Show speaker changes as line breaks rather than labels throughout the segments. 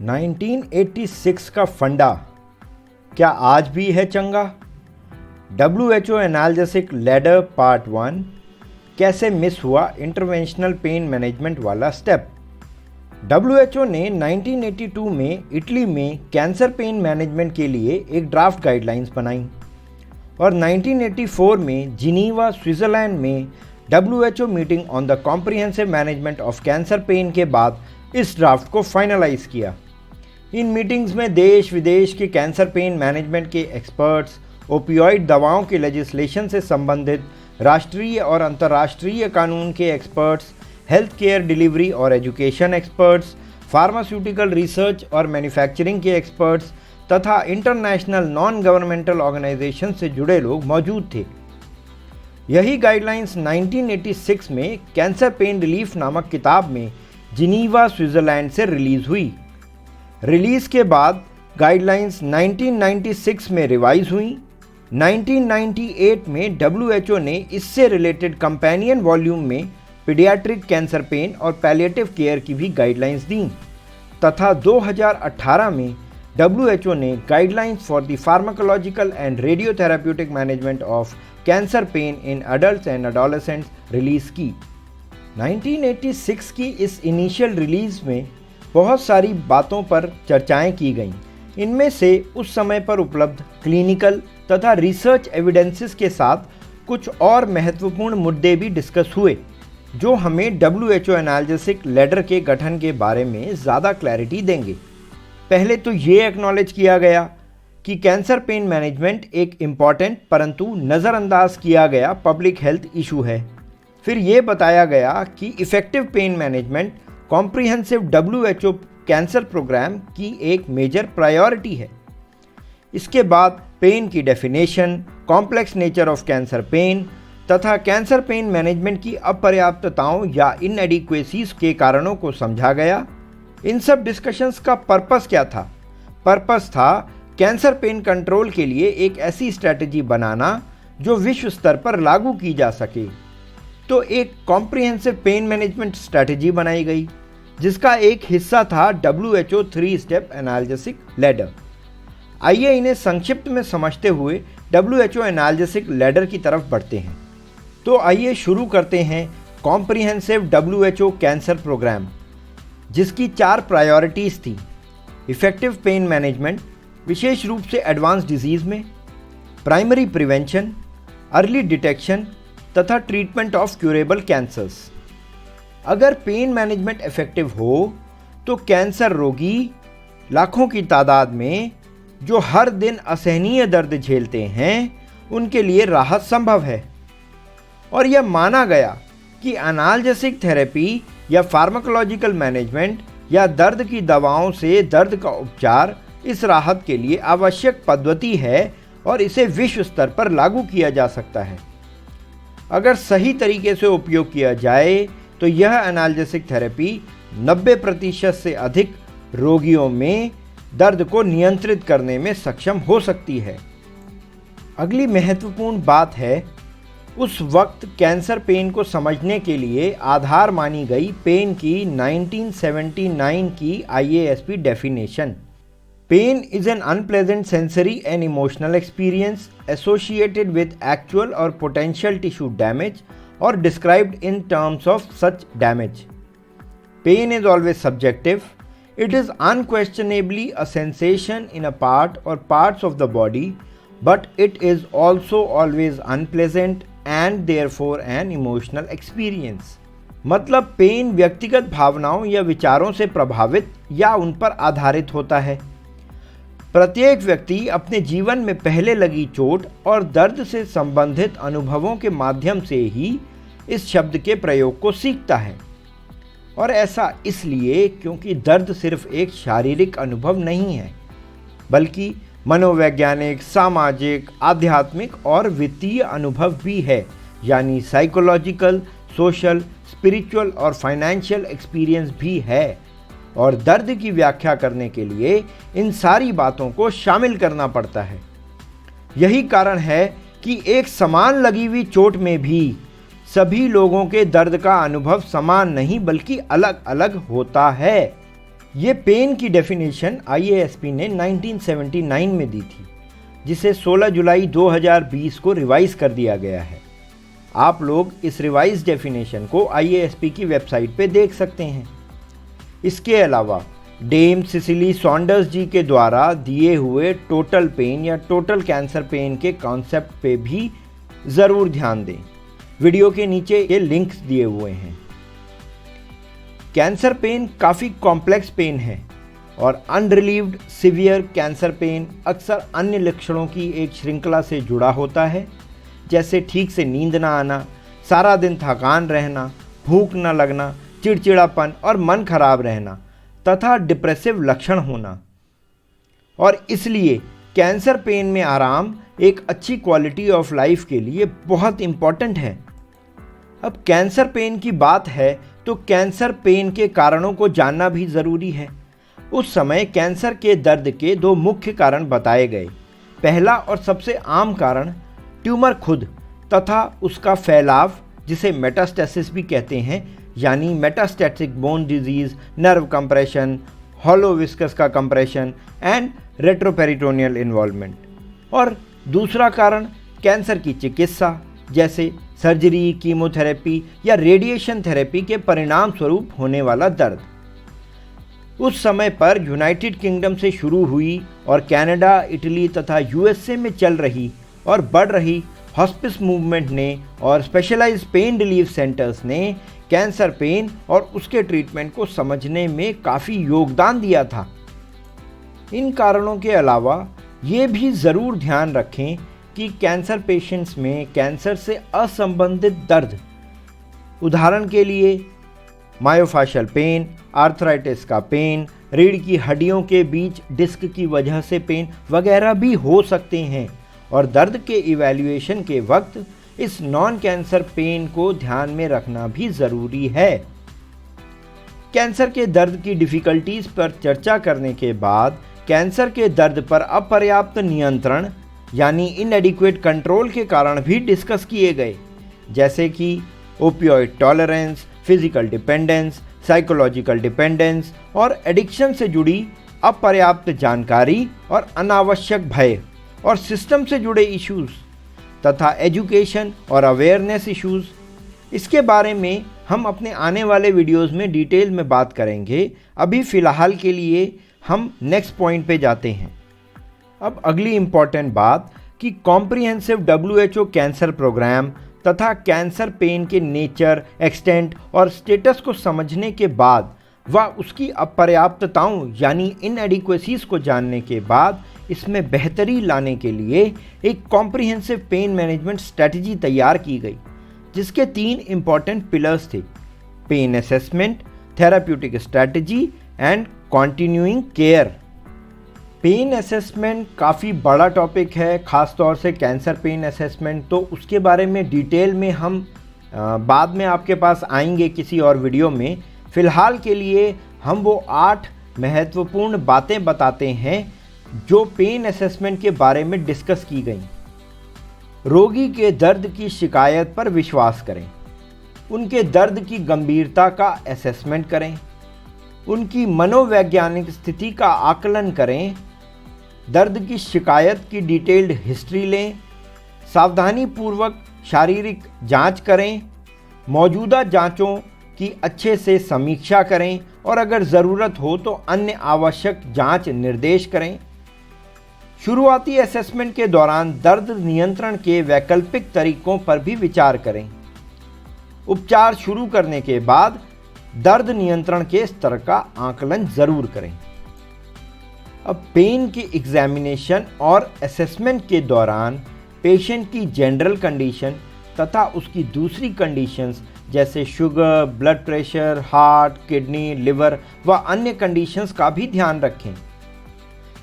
1986 का फंडा क्या आज भी है चंगा? WHO एनाल्जेसिक लैडर पार्ट 1 कैसे मिस हुआ इंटरवेंशनल पेन मैनेजमेंट वाला स्टेप? WHO ने 1982 में इटली में कैंसर पेन मैनेजमेंट के लिए एक ड्राफ्ट गाइडलाइंस बनाई और 1984 में जिनीवा स्विट्ज़रलैंड में WHO meeting on the comprehensive management of cancer pen के बाद इस ड्राफ्ट को फाइनलाइज किया। इन मीटिंग्स में देश विदेश के कैंसर पेन मैनेजमेंट के एक्सपर्ट्स, ओपियोइड दवाओं के लेजिस्लेशन से संबंधित राष्ट्रीय और अंतर्राष्ट्रीय कानून के एक्सपर्ट्स, हेल्थ केयर डिलीवरी और एजुकेशन एक्सपर्ट्स, फार्मास्यूटिकल रिसर्च और मैन्युफैक्चरिंग के एक्सपर्ट्स तथा इंटरनेशनल नॉन गवर्नमेंटल ऑर्गेनाइजेशन से जुड़े लोग मौजूद थे। यही गाइडलाइंस 1986 में कैंसर पेन रिलीफ नामक किताब में जिनीवा स्विट्ज़रलैंड से रिलीज़ हुई। रिलीज़ के बाद गाइडलाइंस 1996 में रिवाइज हुई। 1998 में WHO ने इससे रिलेटेड कंपेनियन वॉल्यूम में पीडियाट्रिक कैंसर पेन और पैलिएटिव केयर की भी गाइडलाइंस दी तथा 2018 में WHO ने guidelines for the pharmacological and radiotherapeutic management of cancer pain in adults and adolescents release की। 1986 की इस इनिशियल रिलीज़ में बहुत सारी बातों पर चर्चाएं की गईं। इनमें से उस समय पर उपलब्ध क्लिनिकल तथा रिसर्च एविडेंसेस के साथ कुछ और महत्वपूर्ण मुद्दे भी डिस्कस हुए जो हमें WHO एनाल्जेसिक लैडर के गठन के बारे में ज़्यादा क्लैरिटी देंगे। पहले तो ये एक्नॉलेज किया गया कि कैंसर पेन मैनेजमेंट एक इम्पॉर्टेंट परंतु नज़रअंदाज किया गया पब्लिक हेल्थ इशू है। फिर ये बताया गया कि effective pain management comprehensive WHO cancer programme की एक मेजर प्रायोरिटी है। इसके बाद पेन की definition, complex nature of cancer pain तथा कैंसर पेन मैनेजमेंट की अपर्याप्तताओं या इनएडिक्वेसीज के कारणों को समझा गया। इन सब डिस्कशंस का पर्पस क्या था? पर्पस था कैंसर पेन कंट्रोल के लिए एक ऐसी स्ट्रैटेजी बनाना जो विश्व स्तर पर लागू की जा सके। तो एक कॉम्प्रिहेंसिव पेन मैनेजमेंट स्ट्रैटेजी बनाई गई जिसका एक हिस्सा था WHO 3 स्टेप एनाल्जेसिक लैडर। आइए इन्हें संक्षिप्त में समझते हुए WHO एनाल्जेसिक लैडर की तरफ बढ़ते हैं। तो आइए शुरू करते हैं कॉम्प्रिहेंसिव WHO कैंसर प्रोग्राम जिसकी 4 प्रायोरिटीज़ थी। इफ़ेक्टिव पेन मैनेजमेंट विशेष रूप से एडवांस डिजीज़ में, प्राइमरी प्रिवेंशन, अर्ली डिटेक्शन तथा ट्रीटमेंट ऑफ क्यूरेबल कैंसर्स। अगर पेन मैनेजमेंट इफेक्टिव हो तो कैंसर रोगी लाखों की तादाद में जो हर दिन असहनीय दर्द झेलते हैं उनके लिए राहत संभव है। और यह माना गया कि एनाल्जेसिक थेरेपी या फार्माकोलॉजिकल मैनेजमेंट या दर्द की दवाओं से दर्द का उपचार इस राहत के लिए आवश्यक पद्धति है और इसे विश्व स्तर पर लागू किया जा सकता है। अगर सही तरीके से उपयोग किया जाए तो यह एनाल्जेसिक थेरेपी 90% से अधिक रोगियों में दर्द को नियंत्रित करने में सक्षम हो सकती है। अगली महत्वपूर्ण बात है उस वक्त कैंसर पेन को समझने के लिए आधार मानी गई पेन की 1979 की IASP definition. Pain is an unpleasant sensory and emotional experience associated with actual or potential tissue damage or described in terms of such damage. Pain is always subjective. It is unquestionably a sensation in a part or parts of the body, but it is also always unpleasant and therefore an emotional experience. मतलब pen व्यक्तिगत भावनाओं या विचारों से प्रभावित या उन पर आधारित होता है। प्रत्येक व्यक्ति अपने जीवन में पहले लगी चोट और दर्द से संबंधित अनुभवों के माध्यम से ही इस शब्द के प्रयोग को सीखता है। और ऐसा इसलिए क्योंकि दर्द सिर्फ एक शारीरिक अनुभव नहीं है बल्कि मनोवैज्ञानिक, सामाजिक, आध्यात्मिक और वित्तीय अनुभव भी है, यानी साइकोलॉजिकल, सोशल, स्पिरिचुअल और फाइनेंशियल एक्सपीरियंस भी है। और दर्द की व्याख्या करने के लिए इन सारी बातों को शामिल करना पड़ता है। यही कारण है कि एक समान लगी हुई चोट में भी सभी लोगों के दर्द का अनुभव समान नहीं बल्कि अलग अलग होता है। ये पेन की डेफिनेशन IASP ने 1979 में दी थी, जिसे 16 जुलाई 2020 को रिवाइज कर दिया गया है। आप लोग इस रिवाइज डेफिनेशन को IASP की वेबसाइट पे देख सकते हैं। इसके अलावा डेम सिसिली सॉन्डर्स जी के द्वारा दिए हुए टोटल पेन या टोटल कैंसर पेन के कॉन्सेप्ट पे भी ज़रूर ध्यान दें। वीडियो के नीचे ये लिंक्स दिए हुए हैं। कैंसर पेन काफ़ी कॉम्प्लेक्स पेन है और अनरिलीव्ड सिवियर कैंसर पेन अक्सर अन्य लक्षणों की एक श्रृंखला से जुड़ा होता है, जैसे ठीक से नींद ना आना, सारा दिन थकान रहना, भूख न लगना, चिड़चिड़ापन और मन खराब रहना तथा डिप्रेसिव लक्षण होना। और इसलिए कैंसर पेन में आराम एक अच्छी क्वालिटी ऑफ लाइफ के लिए बहुत इम्पॉर्टेंट है। अब कैंसर पेन की बात है तो कैंसर पेन के कारणों को जानना भी ज़रूरी है। उस समय कैंसर के दर्द के दो मुख्य कारण बताए गए। पहला और सबसे आम कारण ट्यूमर खुद तथा उसका फैलाव, जिसे मेटास्टेसिस भी कहते हैं, यानी metastatic bone disease, nerve compression, hollow viscous का कंप्रेशन एंड रेट्रोपेरिटोनियल इन्वॉल्वमेंट। और दूसरा कारण कैंसर की चिकित्सा, जैसे सर्जरी, कीमोथेरेपी या रेडिएशन थेरेपी के परिणाम स्वरूप होने वाला दर्द। उस समय पर यूनाइटेड किंगडम से शुरू हुई और कनाडा, इटली तथा USA में चल रही और बढ़ रही हॉस्पिस मूवमेंट ने और स्पेशलाइज्ड पेन रिलीफ सेंटर्स ने कैंसर पेन और उसके ट्रीटमेंट को समझने में काफ़ी योगदान दिया था। इन कारणों के अलावा ये भी ज़रूर ध्यान रखें कि कैंसर पेशेंट्स में कैंसर से असंबंधित दर्द, उदाहरण के लिए मायोफाशियल पेन, आर्थराइटिस का पेन, रीढ़ की हड्डियों के बीच डिस्क की वजह से पेन वगैरह भी हो सकते हैं और दर्द के इवैल्यूएशन के वक्त इस नॉन कैंसर पेन को ध्यान में रखना भी ज़रूरी है। कैंसर के दर्द की डिफ़िकल्टीज़ पर चर्चा करने के बाद कैंसर के दर्द पर अपर्याप्त नियंत्रण यानी इनएडिक्वेट कंट्रोल के कारण भी डिस्कस किए गए, जैसे कि opioid tolerance, physical dependence, psychological dependence और एडिक्शन से जुड़ी अपर्याप्त जानकारी और अनावश्यक भय और सिस्टम से जुड़े इश्यूज़ तथा एजुकेशन और अवेयरनेस इश्यूज़। इसके बारे में हम अपने आने वाले वीडियोस में डिटेल में बात करेंगे। अभी फ़िलहाल के लिए हम नेक्स्ट पॉइंट पे जाते हैं। अब अगली इम्पॉर्टेंट बात कि कॉम्प्रिहेंसिव WHO कैंसर प्रोग्राम तथा कैंसर पेन के नेचर, एक्सटेंट और स्टेटस को समझने के बाद व उसकी अपर्याप्तताओं यानी इनएडिक्वेसीज को जानने के बाद इसमें बेहतरी लाने के लिए एक कॉम्प्रिहेंसिव पेन मैनेजमेंट स्ट्रेटजी तैयार की गई, जिसके 3 इम्पॉर्टेंट पिलर्स थे: pain assessment, therapeutic strategy and continuing care. Pain assessment काफ़ी बड़ा टॉपिक है, ख़ास तौर से कैंसर पेन असेसमेंट, तो उसके बारे में डिटेल में हम बाद में आपके पास आएंगे किसी और वीडियो में। फ़िलहाल के लिए हम वो 8 महत्वपूर्ण बातें बताते हैं जो पेन असेसमेंट के बारे में डिस्कस की गई। रोगी के दर्द की शिकायत पर विश्वास करें, उनके दर्द की गंभीरता का असेसमेंट करें, उनकी मनोवैज्ञानिक स्थिति का आकलन करें, दर्द की शिकायत की डिटेल्ड हिस्ट्री लें, सावधानीपूर्वक शारीरिक जांच करें, मौजूदा जांचों की अच्छे से समीक्षा करें और अगर ज़रूरत हो तो अन्य आवश्यक जांच निर्देश करें। शुरुआती असेसमेंट के दौरान दर्द नियंत्रण के वैकल्पिक तरीकों पर भी विचार करें। उपचार शुरू करने के बाद दर्द नियंत्रण के स्तर का आकलन ज़रूर करें। अब पेन की एग्जामिनेशन और असेसमेंट के दौरान पेशेंट की जनरल कंडीशन तथा उसकी दूसरी कंडीशंस जैसे sugar, blood pressure, heart, kidney, liver व अन्य कंडीशंस का भी ध्यान रखें।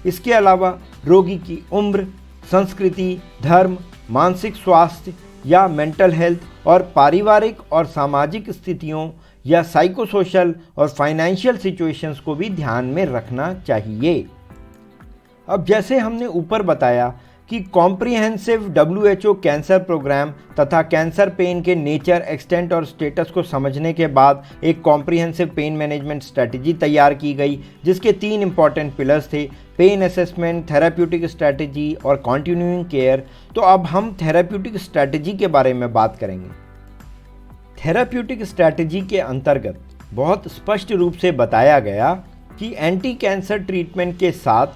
इसके अलावा रोगी की उम्र, संस्कृति, धर्म, मानसिक स्वास्थ्य या मेंटल हेल्थ और पारिवारिक और सामाजिक स्थितियों या साइकोसोशल और फाइनेंशियल सिचुएशंस को भी ध्यान में रखना चाहिए। अब जैसे हमने ऊपर बताया कि कॉम्प्रिहेंसिव WHO कैंसर प्रोग्राम तथा कैंसर पेन के नेचर, एक्सटेंट और स्टेटस को समझने के बाद एक कॉम्प्रिहेंसिव पेन मैनेजमेंट स्ट्रैटेजी तैयार की गई, जिसके 3 इंपॉर्टेंट पिलर्स थे: पेन असेसमेंट, थेराप्यूटिक स्ट्रैटेजी और कॉन्टिन्यूइंग केयर। तो अब हम थेराप्यूटिक स्ट्रैटेजी के बारे में बात करेंगे। थेराप्यूटिक स्ट्रैटेजी के अंतर्गत बहुत स्पष्ट रूप से बताया गया कि एंटी कैंसर ट्रीटमेंट के साथ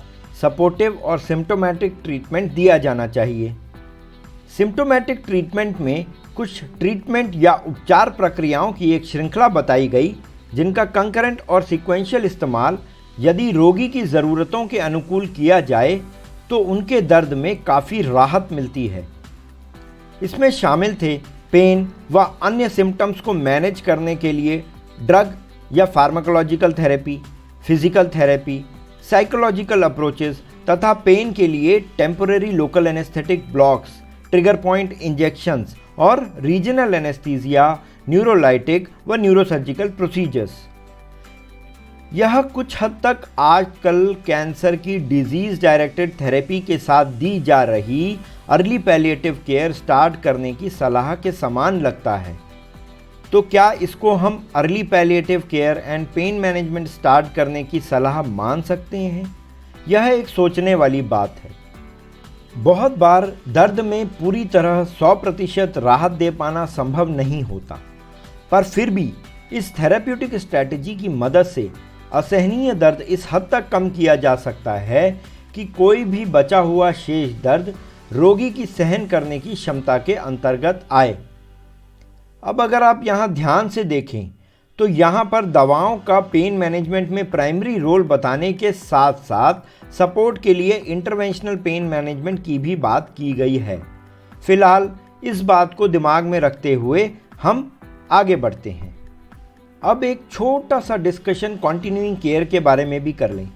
सपोर्टिव और सिम्टोमेटिक ट्रीटमेंट दिया जाना चाहिए। सिम्टोमेटिक ट्रीटमेंट में कुछ ट्रीटमेंट या उपचार प्रक्रियाओं की एक श्रृंखला बताई गई, जिनका कंकरेंट और सीक्वेंशियल इस्तेमाल यदि रोगी की ज़रूरतों के अनुकूल किया जाए तो उनके दर्द में काफ़ी राहत मिलती है। इसमें शामिल थे पेन व अन्य सिम्टम्स को मैनेज करने के लिए ड्रग या pharmacological therapy, physical therapy, psychological approaches तथा पेन के लिए temporary local anaesthetic blocks, trigger point injections और रीजनल एनेस्थीसिया, न्यूरोलाइटिक व न्यूरोसर्जिकल प्रोसीजर्स। यह कुछ हद तक आजकल कैंसर की डिजीज़ डायरेक्टेड थेरेपी के साथ दी जा रही अर्ली पैलिएटिव केयर स्टार्ट करने की सलाह के समान लगता है। तो क्या इसको हम early palliative care and pain management start करने की सलाह मान सकते हैं? यह एक सोचने वाली बात है। बहुत बार दर्द में पूरी तरह 100% राहत दे पाना संभव नहीं होता, पर फिर भी इस थेराप्यूटिक स्ट्रैटेजी की मदद से असहनीय दर्द इस हद तक कम किया जा सकता है कि कोई भी बचा हुआ शेष दर्द रोगी की सहन करने की क्षमता के अंतर्गत आए। अब अगर आप यहाँ ध्यान से देखें तो यहाँ पर दवाओं का पेन मैनेजमेंट में प्राइमरी रोल बताने के साथ साथ सपोर्ट के लिए इंटरवेंशनल पेन मैनेजमेंट की भी बात की गई है। फिलहाल इस बात को दिमाग में रखते हुए हम आगे बढ़ते हैं। अब एक छोटा सा डिस्कशन कॉन्टिन्यूइंग केयर के बारे में भी कर लें।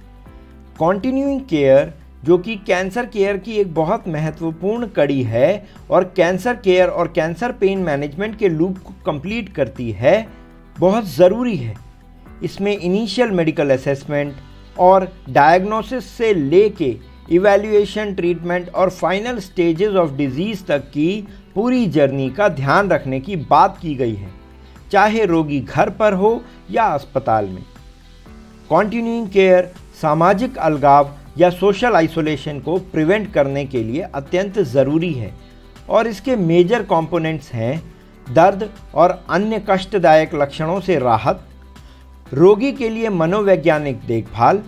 कॉन्टिन्यूइंग केयर, जो कि कैंसर केयर की एक बहुत महत्वपूर्ण कड़ी है और कैंसर केयर और कैंसर पेन मैनेजमेंट के लूप को कंप्लीट करती है, बहुत ज़रूरी है। इसमें इनिशियल मेडिकल असेसमेंट और डायग्नोसिस से लेके इवैल्यूएशन, ट्रीटमेंट और फाइनल स्टेजेस ऑफ डिजीज़ तक की पूरी जर्नी का ध्यान रखने की बात की गई है, चाहे रोगी घर पर हो या अस्पताल में। कॉन्टिन्यूइंग केयर सामाजिक अलगाव या सोशल आइसोलेशन को प्रिवेंट करने के लिए अत्यंत ज़रूरी है और इसके मेजर कंपोनेंट्स हैं दर्द और अन्य कष्टदायक लक्षणों से राहत, रोगी के लिए मनोवैज्ञानिक देखभाल,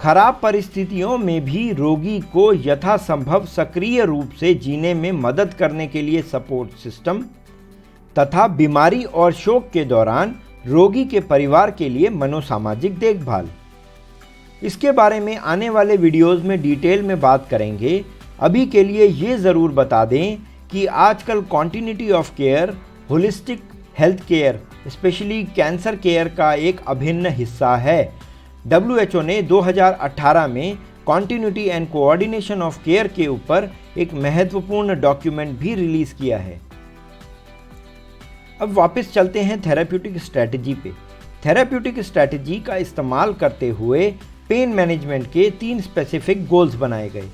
खराब परिस्थितियों में भी रोगी को यथासंभव सक्रिय रूप से जीने में मदद करने के लिए सपोर्ट सिस्टम तथा बीमारी और शोक के दौरान रोगी के परिवार के लिए मनोसामाजिक देखभाल। इसके बारे में आने वाले वीडियोस में डिटेल में बात करेंगे। अभी के लिए ये ज़रूर बता दें कि आजकल continuity of care holistic health care, specially cancer care का एक अभिन्न हिस्सा है। WHO ने 2018 में continuity and coordination of care के ऊपर एक महत्वपूर्ण डॉक्यूमेंट भी रिलीज़ किया है। अब वापस चलते हैं थेराप्यूटिक स्ट्रैटेजी पे। थेराप्यूटिक स्ट्रैटेजी का इस्तेमाल करते हुए पेन मैनेजमेंट के 3 स्पेसिफिक गोल्स बनाए गए।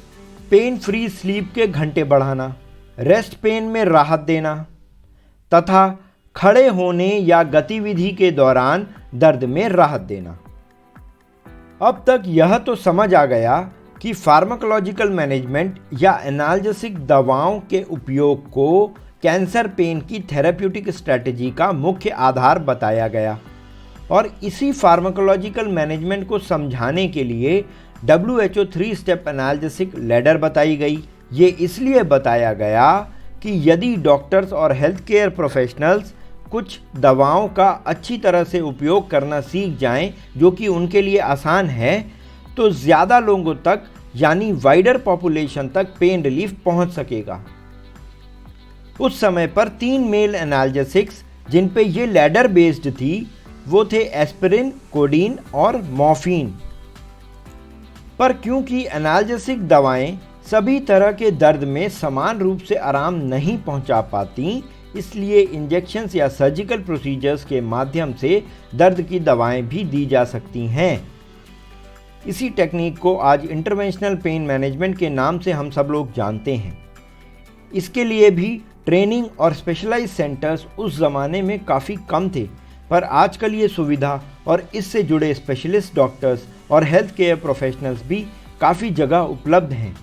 पेन फ्री स्लीप के घंटे बढ़ाना, रेस्ट पेन में राहत देना तथा खड़े होने या गतिविधि के दौरान दर्द में राहत देना। अब तक यह तो समझ आ गया कि फार्माकोलॉजिकल मैनेजमेंट या एनाल्जेसिक दवाओं के उपयोग को कैंसर पेन की थेराप्यूटिक स्ट्रैटेजी का मुख्य आधार बताया गया और इसी फार्माकोलॉजिकल मैनेजमेंट को समझाने के लिए WHO 3 स्टेप एनाल्जेसिक लैडर बताई गई। ये इसलिए बताया गया कि यदि डॉक्टर्स और हेल्थ केयर प्रोफेशनल्स कुछ दवाओं का अच्छी तरह से उपयोग करना सीख जाएं, जो कि उनके लिए आसान है, तो ज़्यादा लोगों तक यानी वाइडर पॉपुलेशन तक पेन रिलीफ पहुंच सकेगा। उस समय पर 3 मेल एनाल्जेसिक्स जिन पे ये लैडर बेस्ड थी वो थे एस्पिरिन, कोडीन और मॉर्फिन। पर क्योंकि एनाल्जेसिक दवाएं सभी तरह के दर्द में समान रूप से आराम नहीं पहुंचा पाती, इसलिए इंजेक्शंस या सर्जिकल प्रोसीजर्स के माध्यम से दर्द की दवाएं भी दी जा सकती हैं। इसी टेक्निक को आज इंटरवेंशनल पेन मैनेजमेंट के नाम से हम सब लोग जानते हैं। इसके लिए भी ट्रेनिंग और स्पेशलाइज सेंटर्स उस ज़माने में काफ़ी कम थे, पर आजकल ये सुविधा और इससे जुड़े स्पेशलिस्ट डॉक्टर्स और हेल्थ केयर प्रोफेशनल्स भी काफ़ी जगह उपलब्ध हैं।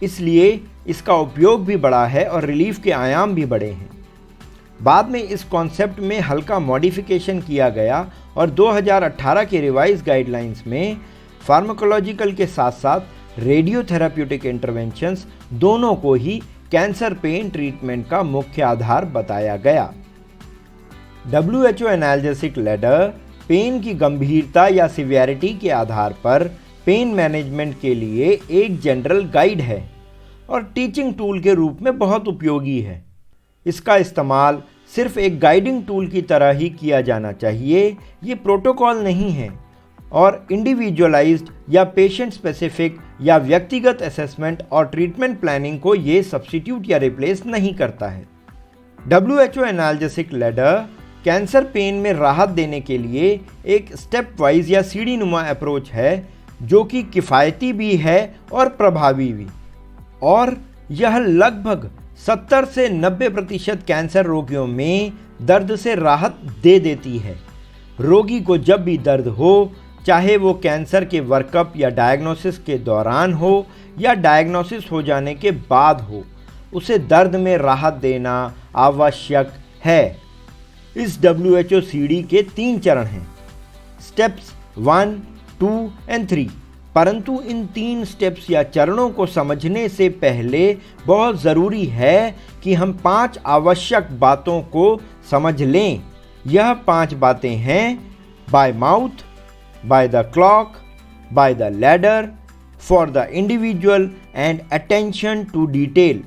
इसलिए इसका उपयोग भी बढ़ा है और रिलीफ के आयाम भी बढ़े हैं। बाद में इस कॉन्सेप्ट में हल्का मॉडिफिकेशन किया गया और 2018 के रिवाइज गाइडलाइंस में फार्माकोलॉजिकल के साथ साथ रेडियोथेराप्यूटिक इंटरवेंशंस दोनों को ही कैंसर पेन ट्रीटमेंट का मुख्य आधार बताया गया। WHO एनाल्जेसिक लैडर पेन की गंभीरता या सिवियरिटी के आधार पर पेन मैनेजमेंट के लिए एक जनरल गाइड है और टीचिंग टूल के रूप में बहुत उपयोगी है। इसका इस्तेमाल सिर्फ एक गाइडिंग टूल की तरह ही किया जाना चाहिए, ये प्रोटोकॉल नहीं है और इंडिविजुअलाइज्ड या पेशेंट स्पेसिफिक या व्यक्तिगत असेसमेंट और ट्रीटमेंट प्लानिंग को ये सब्स्टिट्यूट या रिप्लेस नहीं करता है। WHO analgesic ladder cancer pen में राहत देने के लिए एक स्टेप वाइज या सीढ़ी नुमा अप्रोच है जो कि किफ़ायती भी है और प्रभावी भी, और यह लगभग 70 से 90% कैंसर रोगियों में दर्द से राहत दे देती है। रोगी को जब भी दर्द हो, चाहे वो कैंसर के वर्कअप या डायग्नोसिस के दौरान हो या डायग्नोसिस हो जाने के बाद हो, उसे दर्द में राहत देना आवश्यक है। इस WHO सीढ़ी के 3 चरण हैं, स्टेप्स 1, 2 एंड 3। परंतु इन 3 स्टेप्स या चरणों को समझने से पहले बहुत ज़रूरी है कि हम 5 आवश्यक बातों को समझ लें। यह 5 बातें हैं: by mouth, by the clock, by the ladder, for the individual and attention to detail.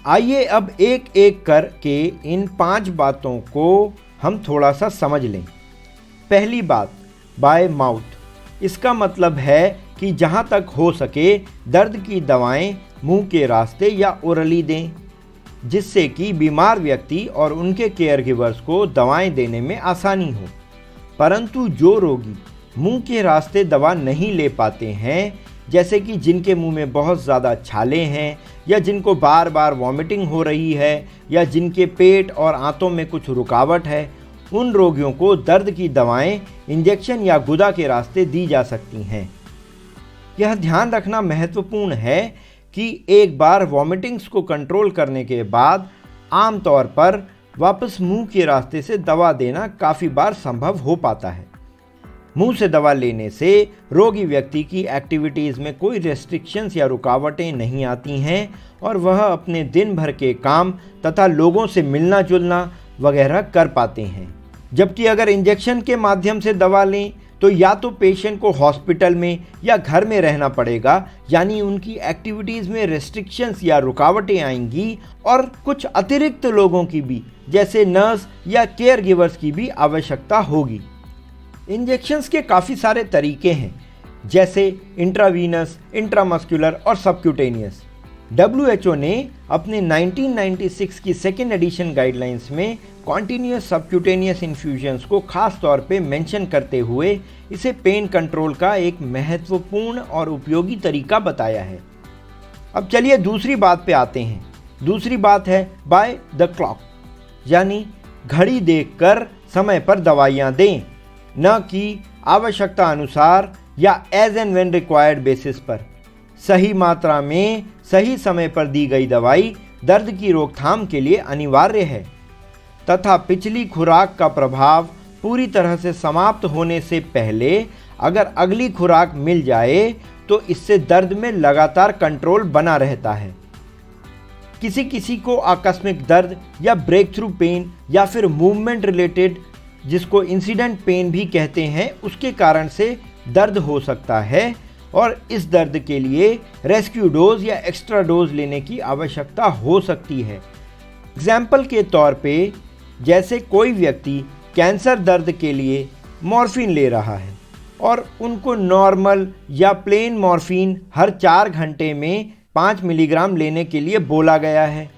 आइए अब एक एक करके इन 5 बातों को हम थोड़ा सा समझ लें। पहली बात, बाय माउथ। इसका मतलब है कि जहाँ तक हो सके दर्द की दवाएं मुंह के रास्ते या ओरली दें, जिससे कि बीमार व्यक्ति और उनके केयर गिवर्स को दवाएं देने में आसानी हो। परंतु जो रोगी मुंह के रास्ते दवा नहीं ले पाते हैं, जैसे कि जिनके मुंह में बहुत ज़्यादा छाले हैं या जिनको बार बार वॉमिटिंग हो रही है या जिनके पेट और आंतों में कुछ रुकावट है, उन रोगियों को दर्द की दवाएं इंजेक्शन या गुदा के रास्ते दी जा सकती हैं। यह ध्यान रखना महत्वपूर्ण है कि एक बार वॉमिटिंग्स को कंट्रोल करने के बाद आमतौर पर वापस मुंह के रास्ते से दवा देना काफ़ी बार संभव हो पाता है। मुंह से दवा लेने से रोगी व्यक्ति की एक्टिविटीज़ में कोई रेस्ट्रिक्शंस या रुकावटें नहीं आती हैं और वह अपने दिन भर के काम तथा लोगों से मिलना जुलना वगैरह कर पाते हैं। जबकि अगर इंजेक्शन के माध्यम से दवा लें तो या तो पेशेंट को हॉस्पिटल में या घर में रहना पड़ेगा, यानी उनकी एक्टिविटीज़ में रेस्ट्रिक्शंस या रुकावटें आएंगी और कुछ अतिरिक्त लोगों की भी, जैसे नर्स या केयर गिवर्स की भी आवश्यकता होगी। इंजेक्शंस के काफ़ी सारे तरीके हैं, जैसे इंट्रावीनस, इंट्रामस्कुलर और सबक्यूटेनियस। WHO ने अपने 1996 की सेकेंड एडिशन गाइडलाइंस में कॉन्टिन्यूस सबक्यूटेनियस इन्फ्यूजन्स को खास तौर पे मेंशन करते हुए इसे पेन कंट्रोल का एक महत्वपूर्ण और उपयोगी तरीका बताया है। अब चलिए दूसरी बात पे आते हैं। दूसरी बात है बाय द क्लॉक, यानी घड़ी देखकर समय पर दवाइयाँ दें, न कि आवश्यकता अनुसार या as and when required basis पर। सही मात्रा में सही समय पर दी गई दवाई दर्द की रोकथाम के लिए अनिवार्य है तथा पिछली खुराक का प्रभाव पूरी तरह से समाप्त होने से पहले अगर अगली खुराक मिल जाए तो इससे दर्द में लगातार कंट्रोल बना रहता है। किसी किसी को आकस्मिक दर्द या ब्रेक थ्रू पेन या फिर मूवमेंट रिलेटेड, जिसको इंसिडेंट पेन भी कहते हैं, उसके कारण से दर्द हो सकता है और इस दर्द के लिए रेस्क्यू डोज या एक्स्ट्रा डोज लेने की आवश्यकता हो सकती है। एग्जाम्पल के तौर पे, जैसे कोई व्यक्ति कैंसर दर्द के लिए मॉर्फिन ले रहा है और उनको नॉर्मल या प्लेन मॉर्फिन हर 4 घंटे में 5 मिलीग्राम लेने के लिए बोला गया है,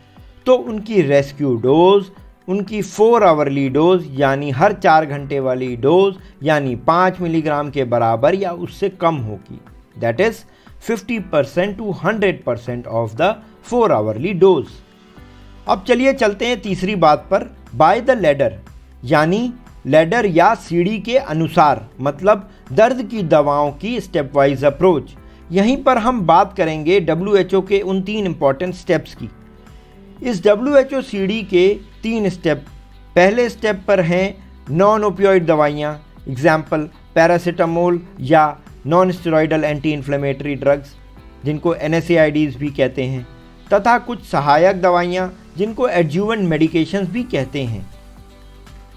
तो उनकी रेस्क्यू डोज उनकी 4 आवरली डोज यानी हर 4 घंटे वाली डोज यानी 5 मिलीग्राम के बराबर या उससे कम होगी। That is 50% to 100% of the 4 hourly dose. अब चलिए चलते हैं तीसरी बात पर, बाय द लेडर यानी लेडर या सीढ़ी के अनुसार, मतलब दर्द की दवाओं की स्टेप वाइज अप्रोच। यहीं पर हम बात करेंगे WHO के उन 3 इंपॉर्टेंट स्टेप्स की। इस WHO सीढ़ी के 3 स्टेप, पहले स्टेप पर हैं नॉन ओपियोइड दवाइयाँ, एग्जाम्पल पैरासीटामोल या non steroidal anti inflammatory drugs जिनको NSAIDs भी कहते हैं, तथा कुछ सहायक दवाइयाँ जिनको एडजुवेंट मेडिकेशंस भी कहते हैं।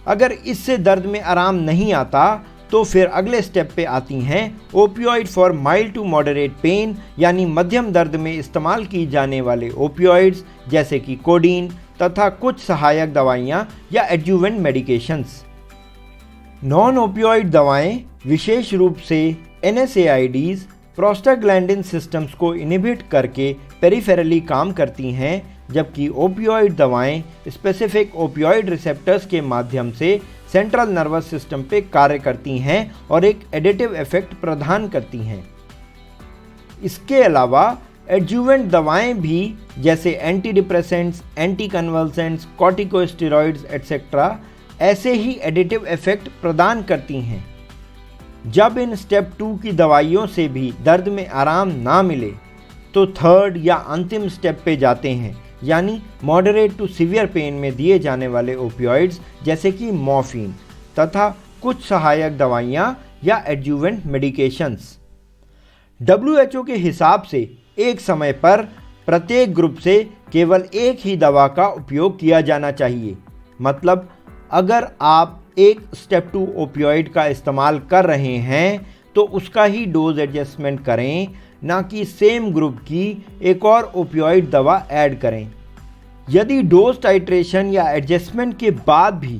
अगर इससे दर्द में आराम नहीं आता तो फिर अगले स्टेप पे आती हैं opioid for mild to moderate pain, यानी मध्यम दर्द में इस्तेमाल की जाने वाले ओपियोइड्स जैसे कि कोडीन तथा कुछ सहायक दवाइयाँ या एडजुवेंट मेडिकेशंस। नॉन ओपियोइड दवाएं विशेष रूप से NSAIDs प्रोस्टाग्लैंडिन सिस्टम्स को इनहिबिट करके पेरिफेरली काम करती हैं, जबकि ओपियोइड दवाएं स्पेसिफिक ओपियोइड रिसेप्टर्स के माध्यम से सेंट्रल नर्वस सिस्टम पे कार्य करती हैं और एक एडिटिव इफेक्ट प्रदान करती हैं। इसके अलावा एडजुवेंट दवाएं भी जैसे antidepressants, anticonvulsants, corticosteroids etcetera ऐसे ही एडिटिव इफेक्ट प्रदान करती हैं। जब इन स्टेप 2 की दवाइयों से भी दर्द में आराम ना मिले तो थर्ड या अंतिम स्टेप पे जाते हैं, यानी मॉडरेट टू सीवियर पेन में दिए जाने वाले ओपियोइड्स जैसे कि मॉर्फिन तथा कुछ सहायक दवाइयाँ या एडजुवेंट मेडिकेशंस। WHO के हिसाब से एक समय पर प्रत्येक ग्रुप से केवल एक ही दवा का उपयोग किया जाना चाहिए। मतलब अगर आप एक स्टेप 2 ओपियोइड का इस्तेमाल कर रहे हैं तो उसका ही डोज एडजस्टमेंट करें, ना कि सेम ग्रुप की एक और ओपियोइड दवा ऐड करें। यदि डोज टाइट्रेशन या एडजस्टमेंट के बाद भी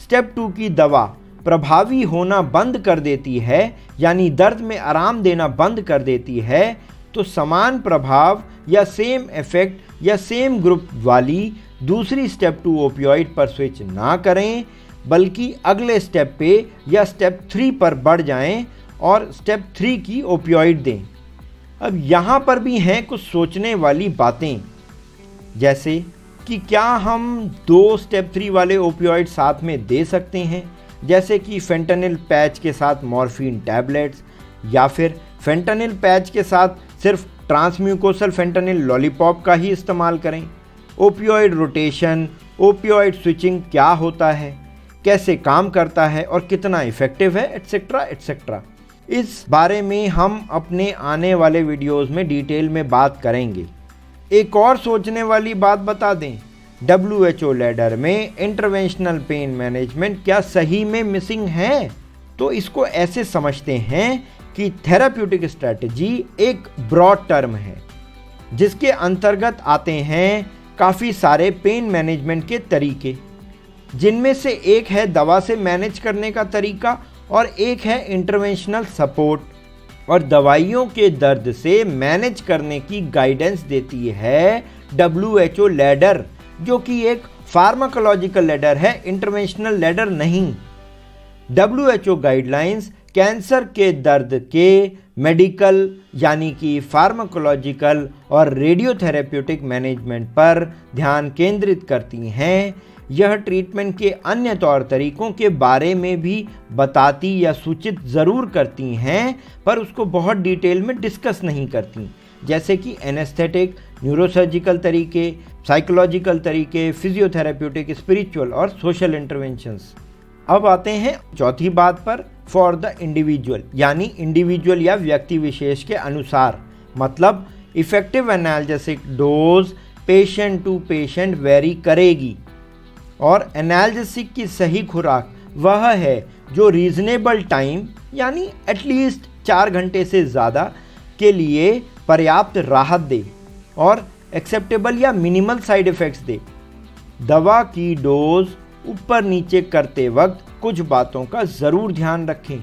स्टेप 2 की दवा प्रभावी होना बंद कर देती है, यानी दर्द में आराम देना बंद कर देती है, तो समान प्रभाव या सेम इफेक्ट या सेम ग्रुप वाली दूसरी स्टेप 2 ओपियोइड पर स्विच ना करें, बल्कि अगले स्टेप पे या स्टेप 3 पर बढ़ जाएं और स्टेप 3 की ओपियोइड दें। अब यहाँ पर भी हैं कुछ सोचने वाली बातें, जैसे कि क्या हम 2 स्टेप 3 वाले ओपियोइड साथ में दे सकते हैं, जैसे कि फेंटानिल पैच के साथ मॉर्फिन टैबलेट्स, या फिर फेंटानिल पैच के साथ सिर्फ ट्रांसम्यूकोसल फेंटानिल लॉलीपॉप का ही इस्तेमाल करें। ओपियोइड रोटेशन, ओपियोइड स्विचिंग क्या होता है, कैसे काम करता है और कितना इफेक्टिव है, एटसेट्रा एटसेट्रा। इस बारे में हम अपने आने वाले वीडियोस में डिटेल में बात करेंगे। एक और सोचने वाली बात बता दें, WHO लैडर में इंटरवेंशनल पेन मैनेजमेंट क्या सही में मिसिंग है? तो इसको ऐसे समझते हैं कि थेराप्यूटिक स्ट्रैटेजी एक ब्रॉड टर्म है जिसके अंतर्गत आते हैं काफ़ी सारे पेन मैनेजमेंट के तरीके, जिनमें से एक है दवा से मैनेज करने का तरीका और एक है इंटरवेंशनल सपोर्ट, और दवाइयों के दर्द से मैनेज करने की गाइडेंस देती है WHO लैडर, जो कि एक फार्माकोलॉजिकल लैडर है, इंटरवेंशनल लैडर नहीं। WHO गाइडलाइंस कैंसर के दर्द के मेडिकल यानी कि फार्माकोलॉजिकल और रेडियोथेरेप्यूटिक मैनेजमेंट पर ध्यान केंद्रित करती हैं। यह ट्रीटमेंट के अन्य तौर तरीकों के बारे में भी बताती या सूचित ज़रूर करती हैं, पर उसको बहुत डिटेल में डिस्कस नहीं करती, जैसे कि एनेस्थेटिक, न्यूरोसर्जिकल तरीके, साइकोलॉजिकल तरीके, फिजियोथेरेप्यूटिक, स्पिरिचुअल और सोशल इंटरवेंशंस। अब आते हैं चौथी बात पर, फॉर द इंडिविजुअल, यानी इंडिविजुअल या व्यक्ति विशेष के अनुसार। मतलब effective analgesic dose patient to patient vary करेगी, और एनाल्जेसिक की सही खुराक वह है जो रीजनेबल टाइम यानी एटलीस्ट 4 घंटे से ज़्यादा के लिए पर्याप्त राहत दे और एक्सेप्टेबल या मिनिमल साइड इफ़ेक्ट्स दे। दवा की डोज ऊपर नीचे करते वक्त कुछ बातों का ज़रूर ध्यान रखें।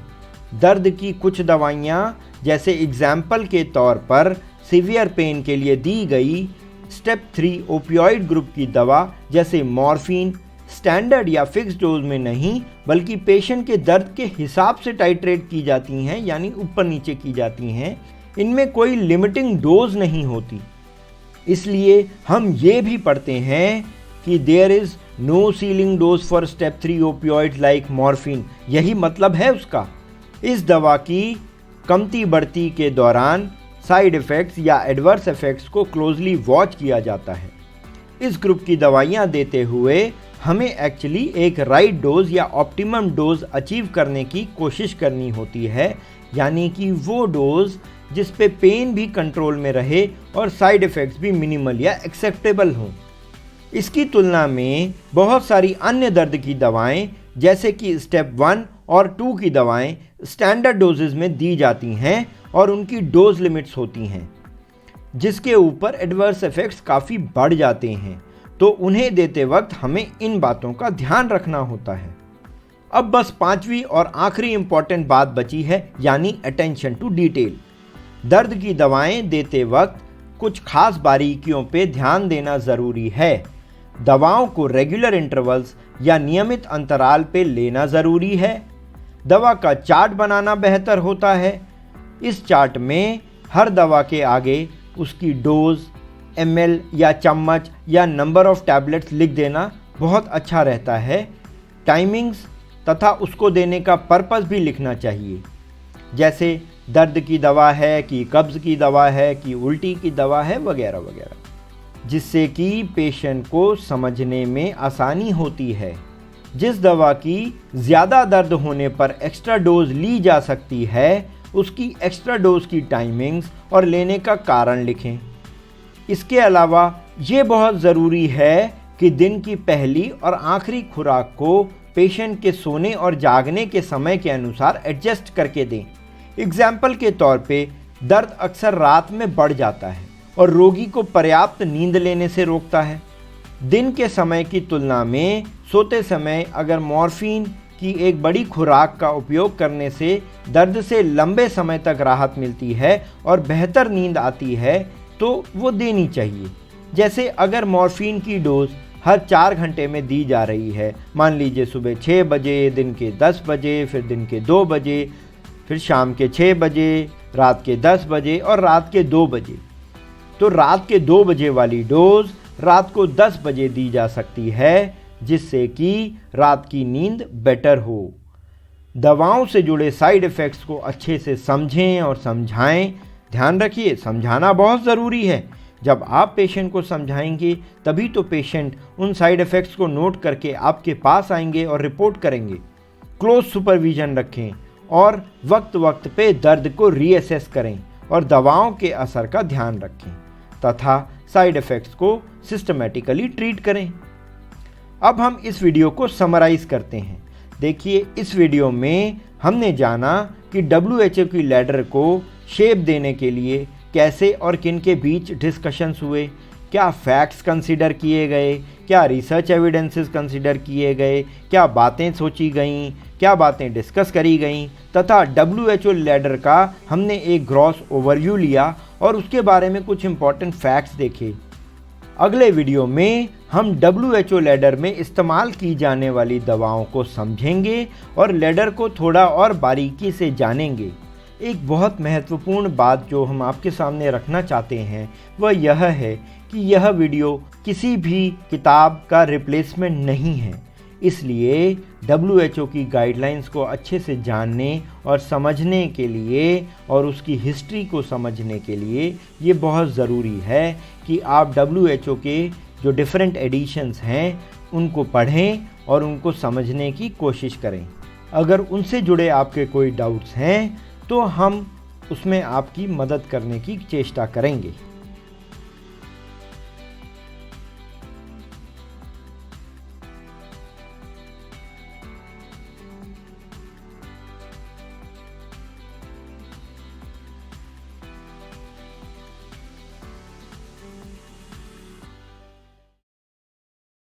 दर्द की कुछ दवाइयाँ जैसे एग्जाम्पल के तौर पर सीवियर पेन के लिए दी गई स्टेप 3 ओपियोइड ग्रुप की दवा जैसे मॉर्फिन स्टैंडर्ड या फिक्स डोज में नहीं बल्कि पेशेंट के दर्द के हिसाब से टाइट्रेट की जाती हैं, यानी ऊपर नीचे की जाती हैं। इनमें कोई लिमिटिंग डोज नहीं होती। इसलिए हम ये भी पढ़ते हैं कि there is no ceiling dose for step 3 opioid like morphine. यही मतलब है उसका। इस दवा की कमती बढ़ती के दौरान साइड इफ़ेक्ट्स या एडवर्स इफ़ेक्ट्स को क्लोजली वॉच किया जाता है। इस ग्रुप की दवाइयाँ देते हुए हमें एक्चुअली एक राइट डोज या ऑप्टिमम डोज अचीव करने की कोशिश करनी होती है, यानी कि वो डोज जिस पे पेन भी कंट्रोल में रहे और साइड इफ़ेक्ट्स भी मिनिमल या एक्सेप्टेबल हों। इसकी तुलना में बहुत सारी अन्य दर्द की दवाएं जैसे कि स्टेप 1 और 2 की दवाएं स्टैंडर्ड डोजेज में दी जाती हैं और उनकी डोज लिमिट्स होती हैं, जिसके ऊपर एडवर्स इफ़ेक्ट्स काफ़ी बढ़ जाते हैं। तो उन्हें देते वक्त हमें इन बातों का ध्यान रखना होता है। अब बस 5वीं और आखिरी इंपॉर्टेंट बात बची है, यानी अटेंशन टू डिटेल। दर्द की दवाएं देते वक्त कुछ खास बारीकियों पे ध्यान देना ज़रूरी है। दवाओं को रेगुलर इंटरवल्स या नियमित अंतराल पे लेना ज़रूरी है। दवा का चार्ट बनाना बेहतर होता है। इस चार्ट में हर दवा के आगे उसकी डोज, ml या चम्मच या नंबर ऑफ टैबलेट्स लिख देना बहुत अच्छा रहता है। टाइमिंग्स तथा उसको देने का पर्पस भी लिखना चाहिए, जैसे दर्द की दवा है कि कब्ज़ की दवा है कि उल्टी की दवा है वगैरह वगैरह, जिससे कि पेशेंट को समझने में आसानी होती है। जिस दवा की ज़्यादा दर्द होने पर एक्स्ट्रा डोज ली जा सकती है, उसकी एक्स्ट्रा डोज की टाइमिंग्स और लेने का कारण लिखें। इसके अलावा ये बहुत ज़रूरी है कि दिन की पहली और आखिरी खुराक को पेशेंट के सोने और जागने के समय के अनुसार एडजस्ट करके दें। एग्जाम्पल के तौर पे दर्द अक्सर रात में बढ़ जाता है और रोगी को पर्याप्त नींद लेने से रोकता है। दिन के समय की तुलना में सोते समय अगर मॉर्फिन की एक बड़ी खुराक का उपयोग करने से दर्द से लंबे समय तक राहत मिलती है और बेहतर नींद आती है, तो वो देनी चाहिए। जैसे अगर मॉर्फिन की डोज हर 4 घंटे में दी जा रही है, मान लीजिए सुबह 6 बजे, दिन के 10 बजे, फिर दिन के 2 बजे, फिर शाम के 6 बजे, रात के 10 बजे और रात के 2 बजे, तो रात के 2 बजे वाली डोज रात को 10 बजे दी जा सकती है, जिससे कि रात की नींद बेटर हो। दवाओं से जुड़े साइड इफ़ेक्ट्स को अच्छे से समझें और समझाएं। ध्यान रखिए, समझाना बहुत ज़रूरी है। जब आप पेशेंट को समझाएंगे तभी तो पेशेंट उन साइड इफ़ेक्ट्स को नोट करके आपके पास आएंगे और रिपोर्ट करेंगे। क्लोज सुपरविजन रखें और वक्त वक्त पे दर्द को रीअसेस करें और दवाओं के असर का ध्यान रखें तथा साइड इफ़ेक्ट्स को सिस्टमेटिकली ट्रीट करें। अब हम इस वीडियो को समराइज़ करते हैं। देखिए, इस वीडियो में हमने जाना कि WHO की लैडर को शेप देने के लिए कैसे और किन के बीच डिस्कशंस हुए, क्या फैक्ट्स कंसीडर किए गए, क्या रिसर्च एविडेंसेस कंसीडर किए गए, क्या बातें सोची गईं, क्या बातें डिस्कस करी गईं, तथा WHO लैडर का हमने एक ग्रॉस ओवरव्यू लिया और उसके बारे में कुछ इंपॉर्टेंट फैक्ट्स देखे। अगले वीडियो में हम WHO लैडर में इस्तेमाल की जाने वाली दवाओं को समझेंगे और लैडर को थोड़ा और बारीकी से जानेंगे। एक बहुत महत्वपूर्ण बात जो हम आपके सामने रखना चाहते हैं वह यह है कि यह वीडियो किसी भी किताब का रिप्लेसमेंट नहीं है। इसलिए WHO की गाइडलाइंस को अच्छे से जानने और समझने के लिए और उसकी हिस्ट्री को समझने के लिए ये बहुत ज़रूरी है कि आप WHO के जो डिफरेंट एडिशंस हैं उनको पढ़ें और उनको समझने की कोशिश करें। अगर उनसे जुड़े आपके कोई डाउट्स हैं तो हम उसमें आपकी मदद करने की चेष्टा करेंगे।